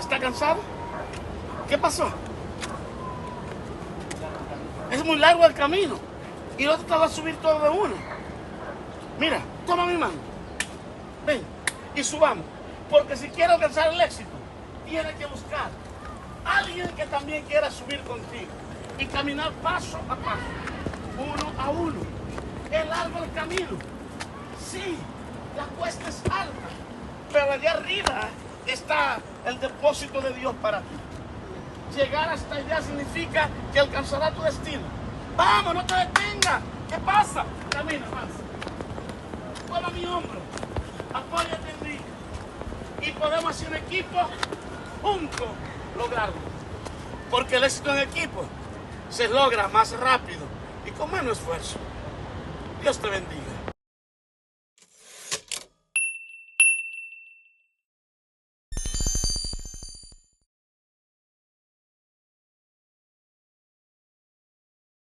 ¿Está cansado? ¿Qué pasó? Es muy largo el camino y el otro te va a subir todo de uno. Mira, toma mi mano. Ven y subamos. Porque si quieres alcanzar el éxito, tienes que buscar a alguien que también quiera subir contigo y caminar paso a paso, uno a uno. Es largo el camino. Sí, la cuesta es alta, pero allá arriba está el depósito de Dios para ti. Llegar hasta allá significa que alcanzará tu destino. Vamos, no te detengas. ¿Qué pasa? Camina más. Toma mi hombro. Apóyate en mí. Y podemos hacer un equipo juntos lograrlo. Porque el éxito en equipo se logra más rápido y con menos esfuerzo. Dios te bendiga.